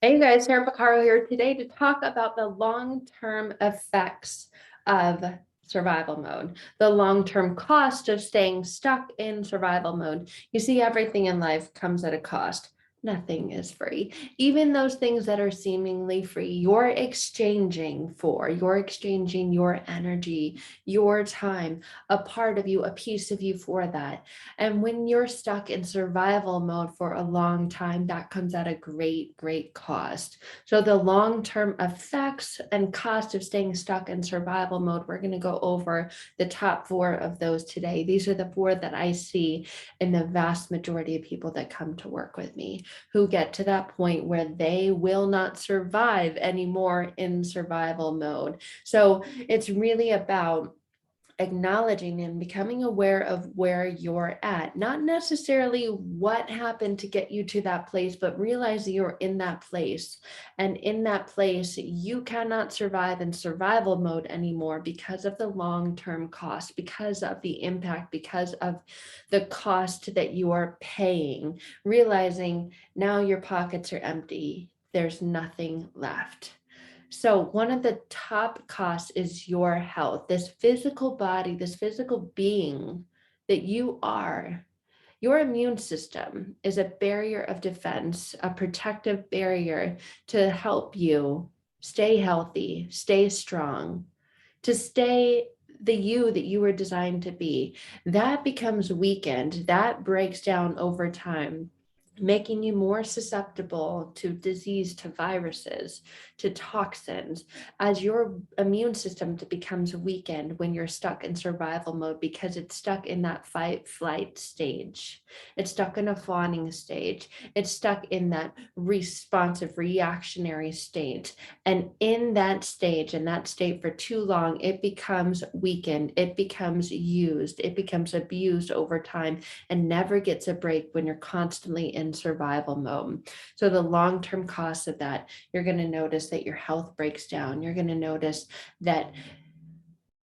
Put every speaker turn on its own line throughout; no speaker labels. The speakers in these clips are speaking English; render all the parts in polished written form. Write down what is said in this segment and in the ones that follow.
Hey guys, Sarah Picaro here today to talk about the long-term effects of survival mode, the long-term cost of staying stuck in survival mode. You see, everything in life comes at a cost. Nothing is free. Even those things that are seemingly free, you're exchanging your energy, your time, a part of you, a piece of you for that. And when you're stuck in survival mode for a long time, that comes at a great, great cost. So, the long term effects and cost of staying stuck in survival mode, we're going to go over the top four of those today. These are the four that I see in the vast majority of people that come to work with me who get to that point where they will not survive anymore in survival mode. So, it's really about acknowledging and becoming aware of where you're at, not necessarily what happened to get you to that place, but realizing you're in that place. And in that place, you cannot survive in survival mode anymore because of the long term cost, because of the impact, because of the cost that you are paying. Realizing now your pockets are empty, there's nothing left. So, one of the top costs is your health, this physical body, this physical being that you are. Your immune system is a barrier of defense, a protective barrier to help you stay healthy, stay strong, to stay the you that you were designed to be. That becomes weakened, that breaks down over time, making you more susceptible to disease, to viruses, to toxins, as your immune system becomes weakened when you're stuck in survival mode because it's stuck in that fight flight stage. It's stuck in a fawning stage. It's stuck in that responsive reactionary state. And in that stage, in that state for too long, it becomes weakened, it becomes used, it becomes abused over time and never gets a break when you're constantly in survival mode. So, the long term costs of that, you're going to notice that your health breaks down. You're going to notice that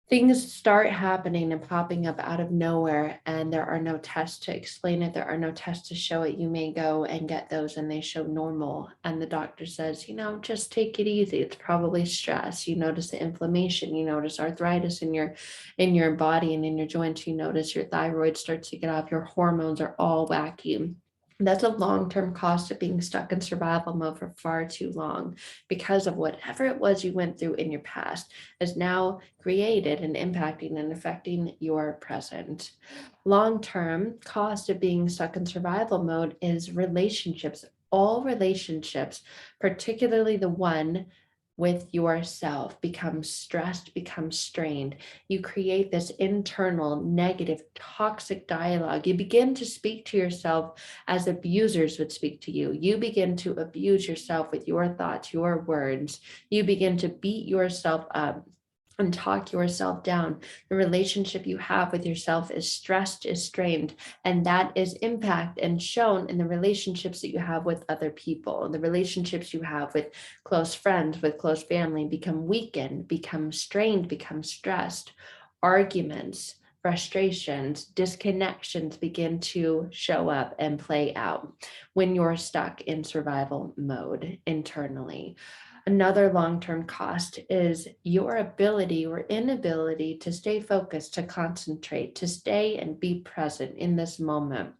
things start happening and popping up out of nowhere, and there are no tests to explain it. There are no tests to show it. You may go and get those and they show normal, and the doctor says, just take it easy. It's probably stress. You notice the inflammation, you notice arthritis in your body and in your joints. You notice your thyroid starts to get off, your hormones are all wacky. That's a long-term cost of being stuck in survival mode for far too long because of whatever it was you went through in your past is now created and impacting and affecting your present. Long term cost of being stuck in survival mode is relationships. All relationships, particularly the one with yourself, becomes stressed, becomes strained. You create this internal negative toxic dialogue. You begin to speak to yourself as abusers would speak to you. You begin to abuse yourself with your thoughts, your words. You begin to beat yourself up and talk yourself down. The relationship you have with yourself is stressed, is strained, and that is impact and shown in the relationships that you have with other people. The relationships you have with close friends, with close family become weakened, become strained, become stressed. Arguments, frustrations, disconnections begin to show up and play out when you're stuck in survival mode internally. Another long term cost is your ability or inability to stay focused, to concentrate, to stay and be present in this moment.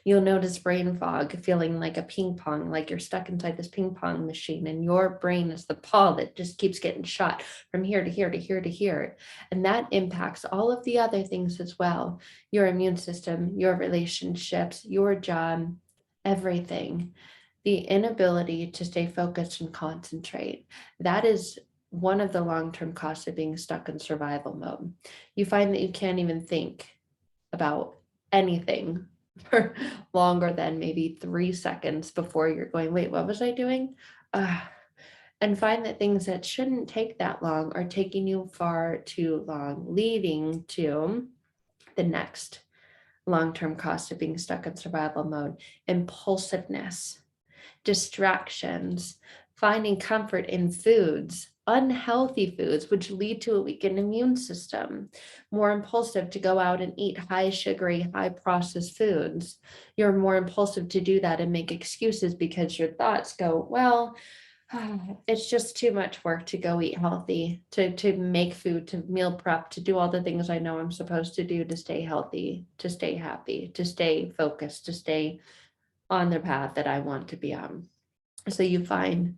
You'll notice brain fog, feeling like a ping pong, like you're stuck inside this ping pong machine, and your brain is the ball that just keeps getting shot from here to here to here to here. And that impacts all of the other things as well, your immune system, your relationships, your job, everything. The inability to stay focused and concentrate. That is one of the long term costs of being stuck in survival mode. You find that you can't even think about anything for longer than maybe 3 seconds before you're going, wait, what was I doing? Uh, and find that things that shouldn't take that long are taking you far too long, leading to the next long term cost of being stuck in survival mode: impulsiveness, distractions, finding comfort in foods unhealthy foods, which lead to a weakened immune system, more impulsive to go out and eat high sugary, high processed foods. You're more impulsive to do that and make excuses because your thoughts go, well, it's just too much work to go eat healthy, to make food, to meal prep, to do all the things I know I'm supposed to do to stay healthy, to stay happy, to stay focused, to stay on the path that I want to be on. So you find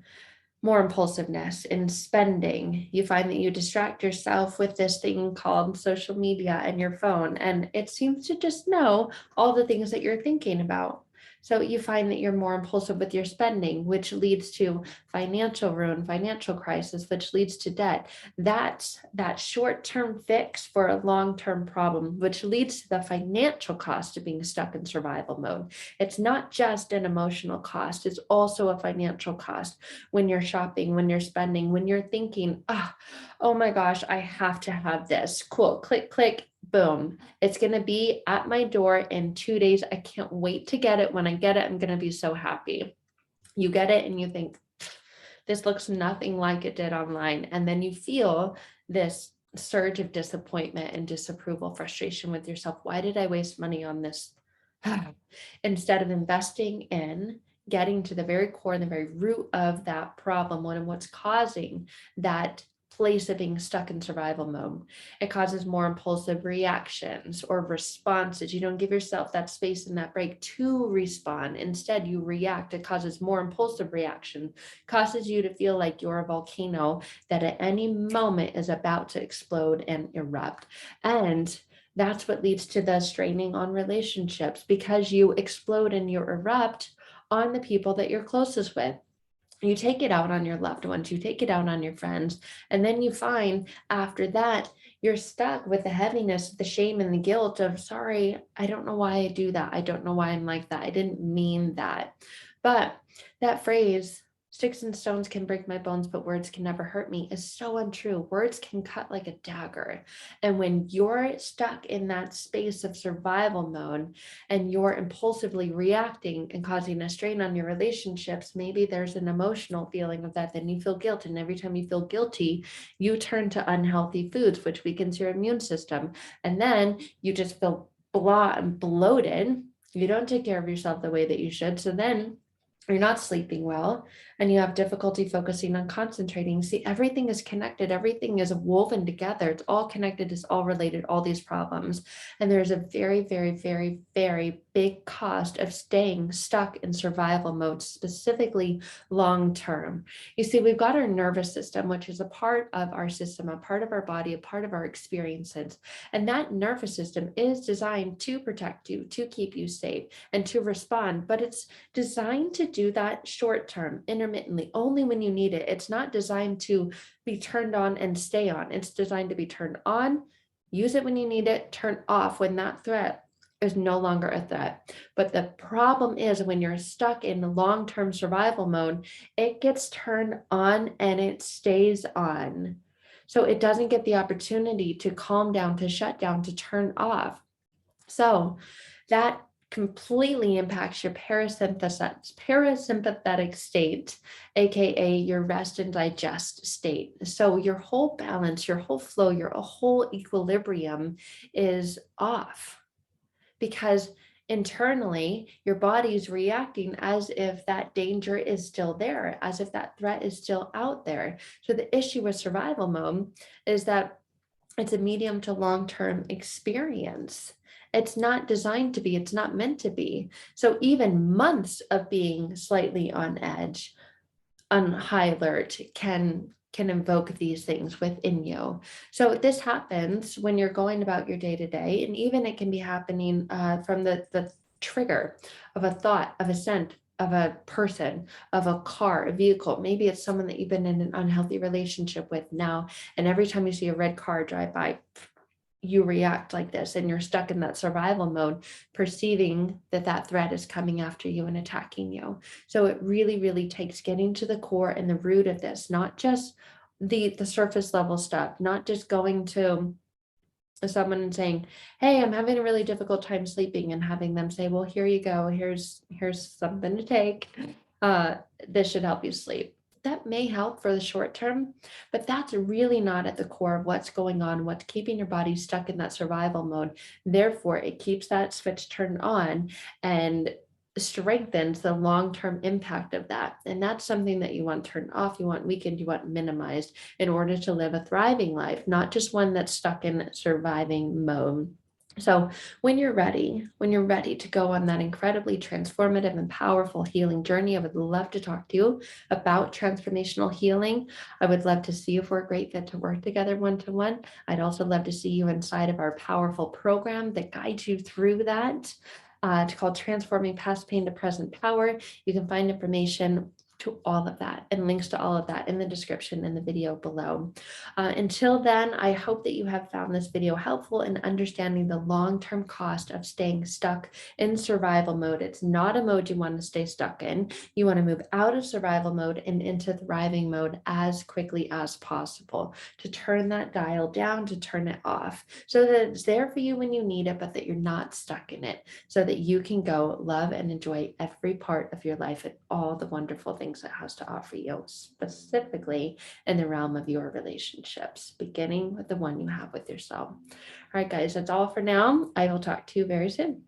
more impulsiveness in spending. You find that you distract yourself with this thing called social media and your phone, and it seems to just know all the things that you're thinking about. So you find that you're more impulsive with your spending, which leads to financial ruin, financial crisis, which leads to debt. That's that short-term fix for a long-term problem, which leads to the financial cost of being stuck in survival mode. It's not just an emotional cost, it's also a financial cost when you're shopping, when you're spending, when you're thinking, oh my gosh, I have to have this. Cool. Click, click, boom. It's going to be at my door in 2 days. I can't wait to get it. When I get it, I'm going to be so happy. You get it and you think, this looks nothing like it did online. And then you feel this surge of disappointment and disapproval, frustration with yourself. Why did I waste money on this? Instead of investing in getting to the very core and the very root of that problem, and what's causing that place of being stuck in survival mode. It causes more impulsive reactions or responses. You don't give yourself that space and that break to respond. Instead, you react. It causes more impulsive reaction, causes you to feel like you're a volcano that at any moment is about to explode and erupt. And that's what leads to the straining on relationships, because you explode and you erupt on the people that you're closest with. You take it out on your loved ones, you take it out on your friends, and then you find after that, you're stuck with the heaviness, the shame, and the guilt of, sorry, I don't know why I do that. I don't know why I'm like that. I didn't mean that. But that phrase, sticks and stones can break my bones, but words can never hurt me, is so untrue. Words can cut like a dagger. And when you're stuck in that space of survival mode and you're impulsively reacting and causing a strain on your relationships, maybe there's an emotional feeling of that, then you feel guilt. And every time you feel guilty, you turn to unhealthy foods, which weakens your immune system. And then you just feel blah and bloated. You don't take care of yourself the way that you should. So then you're not sleeping well and you have difficulty focusing on concentrating. See, everything is connected. Everything is woven together. It's all connected. It's all related, all these problems. And there's a very, very, very, very big cost of staying stuck in survival mode, specifically long-term. You see, we've got our nervous system, which is a part of our system, a part of our body, a part of our experiences. And that nervous system is designed to protect you, to keep you safe, and to respond. But it's designed to do that short term, intermittently, only when you need it. It's not designed to be turned on and stay on. It's designed to be turned on, use it when you need it, turn off when that threat is no longer a threat. But the problem is when you're stuck in long-term survival mode, it gets turned on and it stays on. So it doesn't get the opportunity to calm down, to shut down, to turn off. So that completely impacts your parasympathetic state, aka your rest and digest state. So your whole balance, your whole flow, your whole equilibrium is off, because internally your body's reacting as if that danger is still there, as if that threat is still out there. So the issue with survival mode is that it's a medium to long-term experience. It's not designed to be, it's not meant to be. So even months of being slightly on edge, on high alert, can invoke these things within you. So this happens when you're going about your day to day, and even it can be happening from the trigger of a thought, of a scent, of a person, of a car, a vehicle. Maybe it's someone that you've been in an unhealthy relationship with now, and every time you see a red car drive by, you react like this, and you're stuck in that survival mode, perceiving that that threat is coming after you and attacking you. So it really, really takes getting to the core and the root of this, not just the surface level stuff, not just going to someone and saying, hey, I'm having a really difficult time sleeping, and having them say, well, here you go, here's something to take. This should help you sleep. that may help for the short term, but that's really not at the core of what's going on, what's keeping your body stuck in that survival mode. Therefore, it keeps that switch turned on and strengthens the long-term impact of that. And that's something that you want turned off, you want weakened, you want minimized in order to live a thriving life, not just one that's stuck in surviving mode. So when you're ready to go on that incredibly transformative and powerful healing journey, I would love to talk to you about transformational healing. I would love to see if we're a great fit to work together one-to-one. I'd also love to see you inside of our powerful program that guides you through that. It's called Transforming Past Pain to Present Power. You can find information to all of that and links to all of that in the description in the video below. Until then, I hope that you have found this video helpful in understanding the long-term cost of staying stuck in survival mode. It's not a mode you want to stay stuck in. You want to move out of survival mode and into thriving mode as quickly as possible, to turn that dial down, to turn it off, so that it's there for you when you need it, but that you're not stuck in it, so that you can go love and enjoy every part of your life and all the wonderful things it has to offer you, specifically in the realm of your relationships, beginning with the one you have with yourself. All right, guys, that's all for now. I will talk to you very soon.